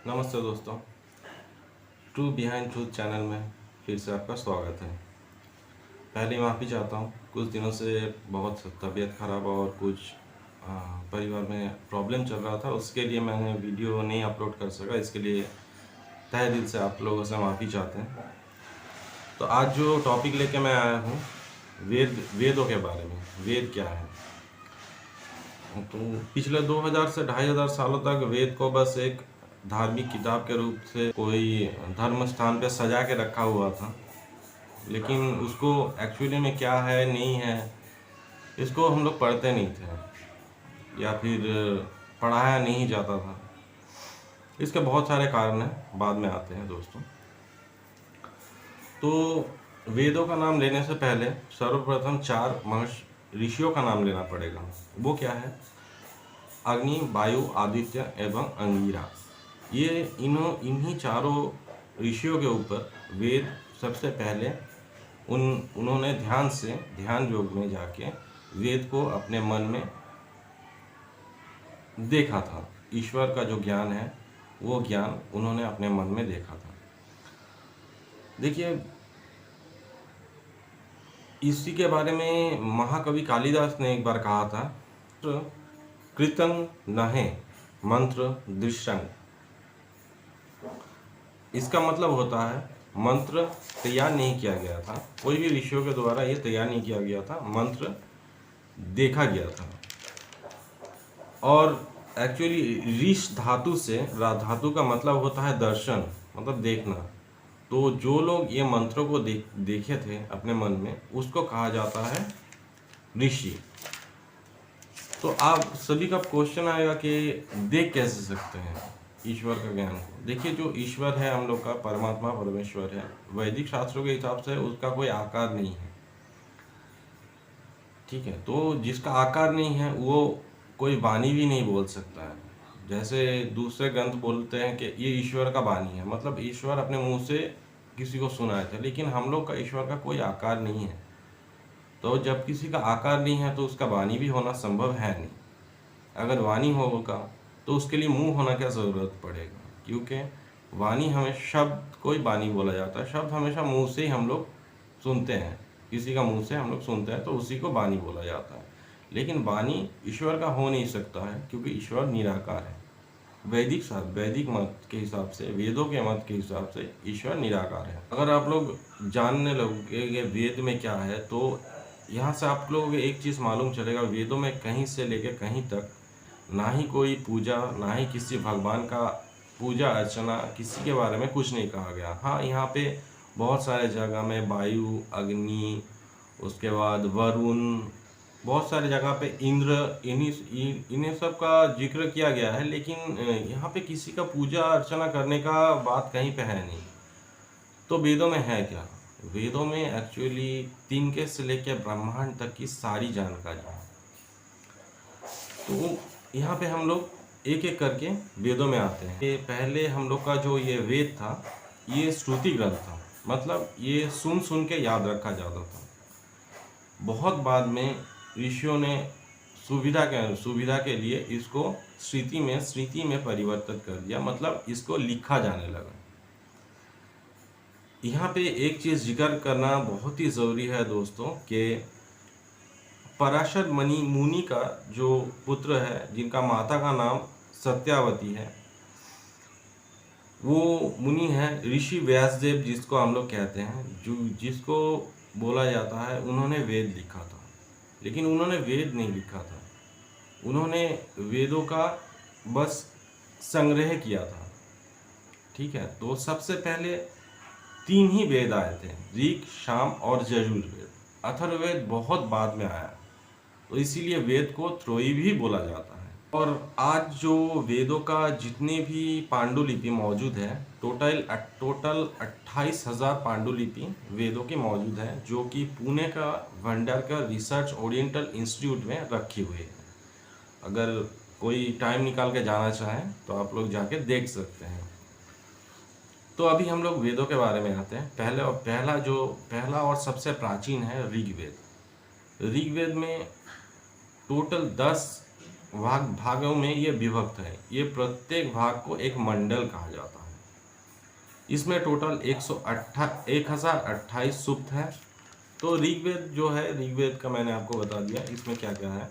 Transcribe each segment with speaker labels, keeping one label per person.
Speaker 1: नमस्ते दोस्तों, true behind truth channel में फिर से आपका स्वागत है। पहले माफ़ी चाहता हूँ, कुछ दिनों से बहुत तबीयत ख़राब और कुछ परिवार में प्रॉब्लम चल रहा था, उसके लिए मैंने वीडियो नहीं अपलोड कर सका। इसके लिए तहे दिल से आप लोगों से माफ़ी चाहते हैं। तो आज जो टॉपिक लेके मैं आया हूँ, वेदों के बारे में। वेद क्या है? तो पिछले 2000 से 2500 सालों तक वेद को बस एक धार्मिक किताब के रूप से कोई धर्म स्थान पे सजा के रखा हुआ था, लेकिन उसको एक्चुअली में क्या है नहीं है इसको हम लोग पढ़ते नहीं थे या फिर पढ़ाया नहीं जाता था। इसके बहुत सारे कारण हैं, बाद में आते हैं दोस्तों। तो वेदों का नाम लेने से पहले सर्वप्रथम 4 महर्षि ऋषियों का नाम लेना पड़ेगा। वो क्या है? अग्नि, वायु, आदित्य एवं अंगिरा। ये इन्हीं चारों ऋषियों के ऊपर वेद सबसे पहले उन्होंने ध्यान योग में जाके वेद को अपने मन में देखा था। ईश्वर का जो ज्ञान है वो ज्ञान उन्होंने अपने मन में देखा था। देखिए, इसी के बारे में महाकवि कालिदास ने एक बार कहा था, कृतं नहे मंत्र दृश्यं। इसका मतलब होता है मंत्र तैयार नहीं किया गया था, कोई भी ऋषियों के द्वारा ये तैयार नहीं किया गया था, मंत्र देखा गया था। और एक्चुअली ऋष धातु से, रा धातु का मतलब होता है दर्शन, मतलब देखना। तो जो लोग ये मंत्रों को देखे थे अपने मन में, उसको कहा जाता है ऋषि। तो आप सभी का क्वेश्चन आएगा कि देख कैसे सकते हैं ईश्वर का ज्ञान को? देखिए, जो ईश्वर है हम लोग का, परमात्मा परमेश्वर है, वैदिक शास्त्रों के हिसाब से उसका कोई आकार नहीं है, ठीक है। तो जिसका आकार नहीं है वो कोई वाणी भी नहीं बोल सकता है। जैसे दूसरे ग्रंथ बोलते हैं कि ये ईश्वर का वाणी है, मतलब ईश्वर अपने मुंह से किसी को सुनाए थे, लेकिन हम लोग का ईश्वर का कोई आकार नहीं है। तो जब किसी का आकार नहीं है तो उसका वाणी भी होना संभव है नहीं। अगर वाणी होगा तो उसके लिए मुंह होना क्या ज़रूरत पड़ेगा? क्योंकि वाणी हमें शब्द को ही वाणी बोला जाता है। शब्द हमेशा मुंह से ही हम लोग सुनते हैं, किसी का मुंह से हम लोग सुनते हैं तो उसी को वाणी बोला जाता है। लेकिन वाणी ईश्वर का हो नहीं सकता है, क्योंकि ईश्वर निराकार है। वैदिक मत के हिसाब से, वेदों के मत के हिसाब से ईश्वर निराकार है। अगर आप लोग जानने लगोगे कि वेद में क्या है, तो यहाँ से आप लोगों को एक चीज़ मालूम चलेगा, वेदों में कहीं से लेकर कहीं तक ना ही कोई पूजा, ना ही किसी भगवान का पूजा अर्चना, किसी के बारे में कुछ नहीं कहा गया। हाँ, यहाँ पे बहुत सारे जगह में वायु, अग्नि, उसके बाद वरुण, बहुत सारे जगह पे इंद्र, इन्हीं सब का जिक्र किया गया है, लेकिन यहाँ पे किसी का पूजा अर्चना करने का बात कहीं पे है नहीं। तो वेदों में है क्या? वेदों में एक्चुअली तिनके से लेकर ब्रह्मांड तक की सारी जानकारी है। तो यहाँ पे हम लोग एक एक करके वेदों में आते हैं। ये पहले हम लोग का जो ये वेद था, ये श्रुति ग्रंथ था, मतलब ये सुन सुन के याद रखा जाता था। बहुत बाद में ऋषियों ने सुविधा के लिए इसको स्मृति में परिवर्तित कर दिया, मतलब इसको लिखा जाने लगा। यहाँ पे एक चीज़ जिक्र करना बहुत ही ज़रूरी है दोस्तों, कि पराशर मुनि का जो पुत्र है, जिनका माता का नाम सत्यावती है, वो मुनि है ऋषि व्यासदेव, जिसको हम लोग कहते हैं, जिसको बोला जाता है उन्होंने वेद लिखा था। लेकिन उन्होंने वेद नहीं लिखा था, उन्होंने वेदों का बस संग्रह किया था, ठीक है। तो सबसे पहले 3 ही वेद आए थे, ऋग, साम और यजुर्वेद। अथर्ववेद बहुत बाद में आया, तो इसीलिए वेद को त्रयी भी बोला जाता है। और आज जो वेदों का जितने भी पांडुलिपि मौजूद है, टोटल 28,000 पांडुलिपि वेदों के मौजूद हैं, जो कि पुणे का भंडारकर रिसर्च ओरिएंटल इंस्टीट्यूट में रखी हुई है। अगर कोई टाइम निकाल के जाना चाहें तो आप लोग जाके देख सकते हैं। तो अभी हम लोग वेदों के बारे में आते हैं। पहला और सबसे प्राचीन है ऋग्वेद। ऋग्वेद में टोटल 10 भागों में ये विभक्त है। ये प्रत्येक भाग को एक मंडल कहा जाता है। इसमें टोटल 1028 सूक्त है। तो ऋग्वेद जो है, ऋग्वेद का मैंने आपको बता दिया इसमें क्या क्या है।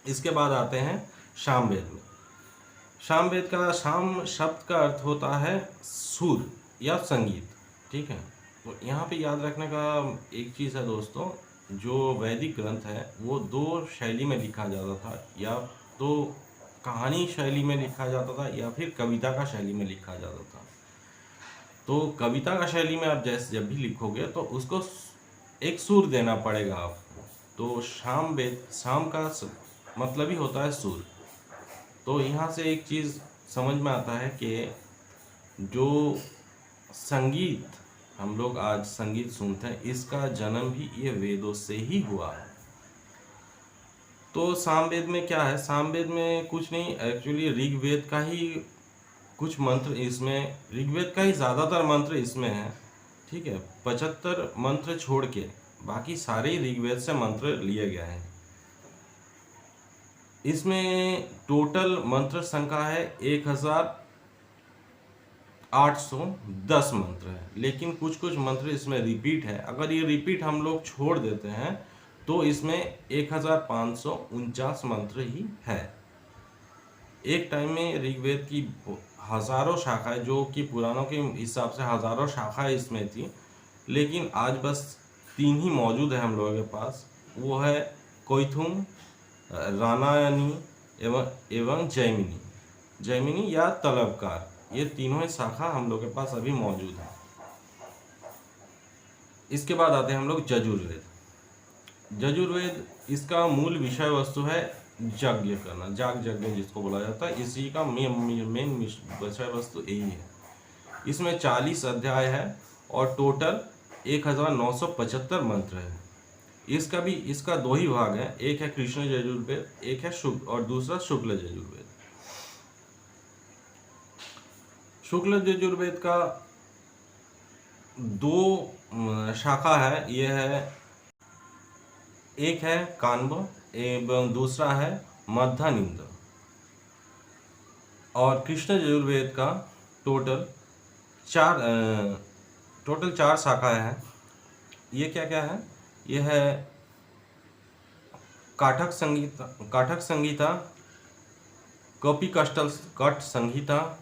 Speaker 1: इसके बाद आते हैं सामवेद में। सामवेद का, साम शब्द का अर्थ होता है सुर या संगीत। ठीक है, तो यहाँ पे याद रखने का एक चीज़ है दोस्तों, जो वैदिक ग्रंथ है वो दो शैली में लिखा जाता था, या तो कहानी शैली में लिखा जाता था या फिर कविता का शैली में लिखा जाता था। तो कविता का शैली में आप जैसे जब भी लिखोगे तो उसको एक सुर देना पड़ेगा आपको। तो सामवेद, साम का मतलब ही होता है सुर। तो यहाँ से एक चीज़ समझ में आता है कि जो संगीत हम लोग आज संगीत सुनते हैं, इसका जन्म भी ये वेदों से ही हुआ है। तो सामवेद में क्या है, सामवेद में कुछ नहीं, एक्चुअली ऋग्वेद का ही कुछ मंत्र इसमें, ऋग्वेद का ही ज़्यादातर मंत्र इसमें है। ठीक है, 75 मंत्र छोड़ के बाकी सारे ऋग्वेद से मंत्र लिए गए हैं। इसमें टोटल मंत्र संख्या है 1810 मंत्र है, लेकिन कुछ कुछ मंत्र इसमें रिपीट है। अगर ये रिपीट हम लोग छोड़ देते हैं तो इसमें 1549 मंत्र ही है। एक टाइम में ऋग्वेद की हजारों शाखाएं, जो कि पुराणों के हिसाब से हजारों शाखाएं इसमें थी, लेकिन आज बस 3 ही मौजूद है हम लोगों के पास। वो है कोइथुम, रानायनी एवं जैमिनी या तलबकार। ये तीनों ही शाखा हम लोग के पास अभी मौजूद है। इसके बाद आते हैं हम लोग यजुर्वेद। यजुर्वेद, इसका मूल विषय वस्तु है यज्ञ करना, जाग यज्ञ जिसको बोला जाता है। इसी का मेन विषय वस्तु यही है। इसमें 40 अध्याय है और टोटल 1975 मंत्र है। इसका 2 ही भाग है, एक है कृष्ण यजुर्वेद, एक है शुक्ल और दूसरा शुक्ल यजुर्वेद। शुक्ल यजुर्वेद का 2 शाखा है। यह है, एक है कान्व एवं दूसरा है मध्यानिंद। और कृष्ण यजुर्वेद का टोटल 4 शाखाएं हैं। ये क्या क्या है, यह है काठक संगीता, कपि कट संहिता,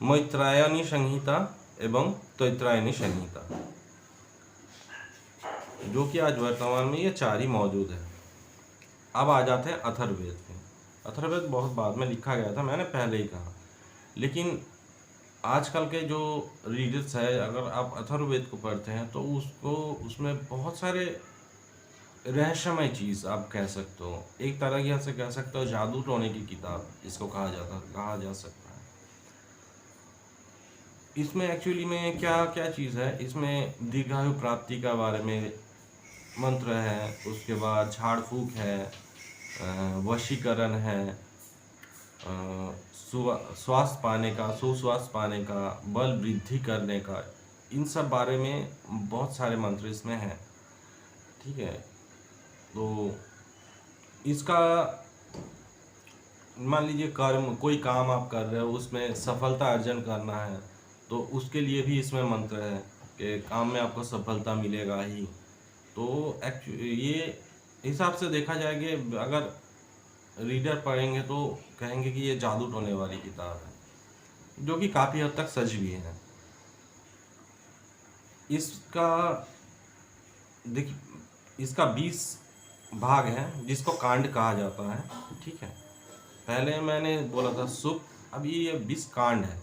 Speaker 1: मैत्रायणी संहिता एवं तैत्रायणी संहिता, जो कि आज वर्तमान में ये 4 ही मौजूद है। अब आ जाते हैं अथर्ववेद पे। अथर्ववेद बहुत बाद में लिखा गया था, मैंने पहले ही कहा, लेकिन आजकल के जो रीडर्स है, अगर आप अथर्ववेद को पढ़ते हैं तो उसमें बहुत सारे रहस्यमय चीज़ आप कह सकते हो। एक तरह की से कह सकते हो जादू टोने की किताब इसको कहा जा सकता है। इसमें एक्चुअली में क्या क्या चीज़ है, इसमें दीर्घायु प्राप्ति का बारे में मंत्र है, उसके बाद झाड़ फूक है, वशीकरण है, सुश्वास पाने का, बल वृद्धि करने का, इन सब बारे में बहुत सारे मंत्र इसमें हैं। ठीक है, तो इसका मान लीजिए कोई काम आप कर रहे हो, उसमें सफलता अर्जन करना है, तो उसके लिए भी इसमें मंत्र है कि काम में आपको सफलता मिलेगा ही। तो ये हिसाब से देखा जाए कि अगर रीडर पढ़ेंगे तो कहेंगे कि ये जादू टोने वाली किताब है, जो कि काफ़ी हद तक सच भी है। इसका 20 भाग है, जिसको कांड कहा जाता है। ठीक है, पहले मैंने बोला था सुक्त, अब ये 20 कांड है,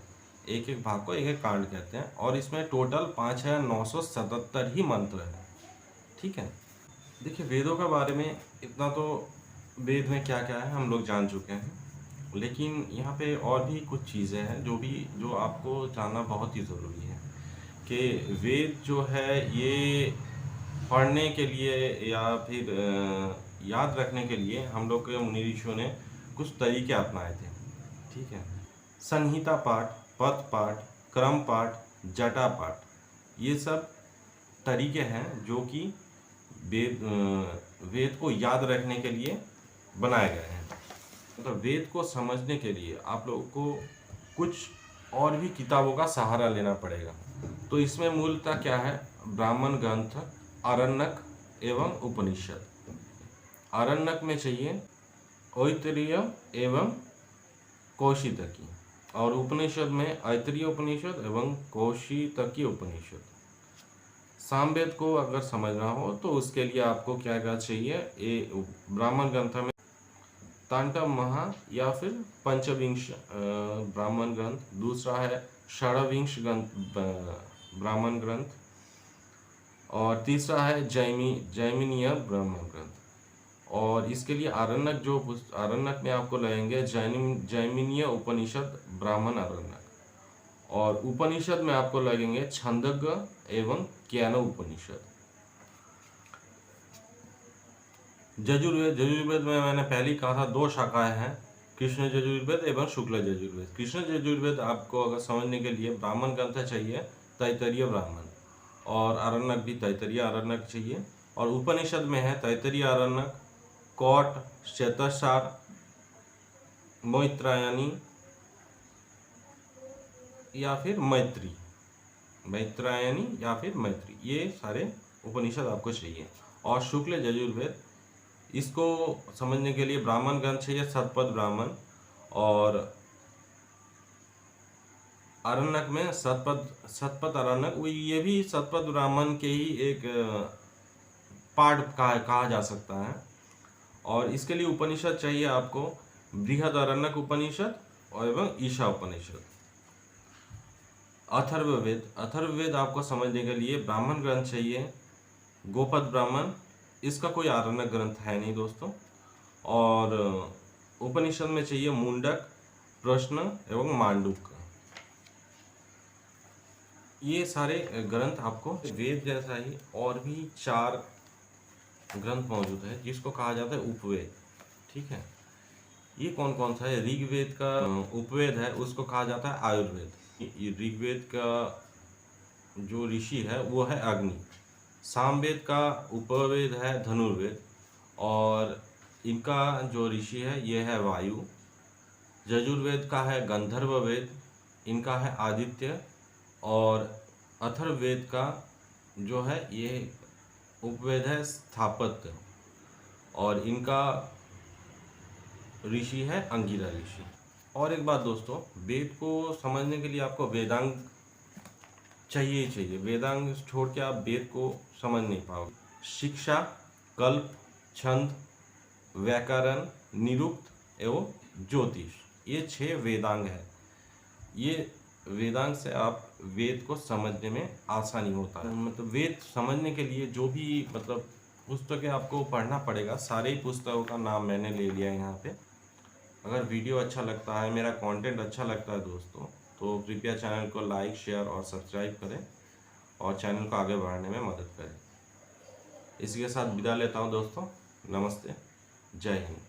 Speaker 1: एक एक भाग को एक एक कांड कहते हैं, और इसमें टोटल 5977 ही मंत्र है। ठीक है, देखिए वेदों के बारे में इतना तो, वेद में क्या क्या है हम लोग जान चुके हैं, लेकिन यहाँ पे और भी कुछ चीज़ें हैं जो आपको जानना बहुत ही ज़रूरी है। कि वेद जो है ये पढ़ने के लिए या फिर याद रखने के लिए हम लोग के मुनि ऋषियों ने कुछ तरीके अपनाए थे। ठीक है, संहिता पाठ, पद पाठ, क्रम पाठ, जटा पाठ, ये सब तरीके हैं जो कि वेद को याद रखने के लिए बनाए गए हैं। मतलब वेद को समझने के लिए आप लोगों को कुछ और भी किताबों का सहारा लेना पड़ेगा। तो इसमें मूलतः क्या है, ब्राह्मण ग्रंथ, आरण्यक एवं उपनिषद। आरण्यक में चाहिए ऐतरेय एवं कौशितकी, और उपनिषद में ऐतरेय उपनिषद एवं कौशितकी उपनिषद। सामवेद को अगर समझना हो तो उसके लिए आपको क्या क्या चाहिए, ये ब्राह्मण ग्रंथ में तांडव महा या फिर पंचविंश ब्राह्मण ग्रंथ, दूसरा है षडविंश ग्रंथ ब्राह्मण ग्रंथ, और तीसरा है जैमिनीय ब्राह्मण ग्रंथ। और इसके लिए आरण्यक, जो आरण्यक में आपको लगेंगे जैमिनीय उपनिषद ब्राह्मण आरण्यक, और उपनिषद में आपको लगेंगे छंदोग्य एवं केन उपनिषद। यजुर्वेद में मैंने पहले ही कहा था 2 शाखाएं हैं, कृष्ण यजुर्वेद एवं शुक्ल यजुर्वेद। कृष्ण यजुर्वेद आपको अगर समझने के लिए ब्राह्मण ग्रंथ चाहिए तैत्तरीय ब्राह्मण, और आरण्यक भी तैत्तरीय आरण्यक चाहिए। और उपनिषद में है तैत्तरीय आरण्यक, कौट, चतुस्सार, मैत्रायणी या फिर मैत्रायणी या फिर मैत्री, ये सारे उपनिषद आपको चाहिए। और शुक्ल यजुर्वेद, इसको समझने के लिए ब्राह्मण ग्रंथ चाहिए शतपथ ब्राह्मण, और आरण्यक में शतपथ आरण्यक, ये भी शतपथ ब्राह्मण के ही एक पार्ट कहा जा सकता है। और इसके लिए उपनिषद चाहिए आपको बृहद आरण्यक उपनिषद और एवं ईशा उपनिषद। अथर्ववेद आपको समझने के लिए ब्राह्मण ग्रंथ चाहिए गोपद ब्राह्मण, इसका कोई आरण्यक ग्रंथ है नहीं दोस्तों। और उपनिषद में चाहिए मुंडक, प्रश्न एवं मांडुक। ये सारे ग्रंथ आपको वेद जैसा ही और भी 4 ग्रंथ मौजूद है जिसको कहा जाता है उपवेद। ठीक है, ये कौन कौन सा है? ऋग्वेद का उपवेद है, उसको कहा जाता है आयुर्वेद। ऋग्वेद का जो ऋषि है वो है अग्नि। सामवेद का उपवेद है धनुर्वेद, और इनका जो ऋषि है ये है वायु। यजुर्वेद का है गंधर्व वेद, इनका है आदित्य। और अथर्ववेद का जो है ये उपवेद है स्थापत्य, और इनका ऋषि है अंगिरा ऋषि। और एक बात दोस्तों, वेद को समझने के लिए आपको वेदांग चाहिए ही चाहिए। वेदांग छोड़ के आप वेद को समझ नहीं पाओगे। शिक्षा, कल्प, छंद, व्याकरण, निरुक्त एवं ज्योतिष, ये 6 वेदांग है। ये वेदांग से आप वेद को समझने में आसानी होता है। मतलब वेद समझने के लिए जो भी पुस्तकें आपको पढ़ना पड़ेगा, सारे ही पुस्तकों का नाम मैंने ले लिया है यहाँ पे। अगर वीडियो अच्छा लगता है, मेरा कंटेंट अच्छा लगता है दोस्तों, तो कृपया चैनल को लाइक, शेयर और सब्सक्राइब करें, और चैनल को आगे बढ़ाने में मदद करें। इसी के साथ विदा लेता हूँ दोस्तों। नमस्ते, जय हिंद।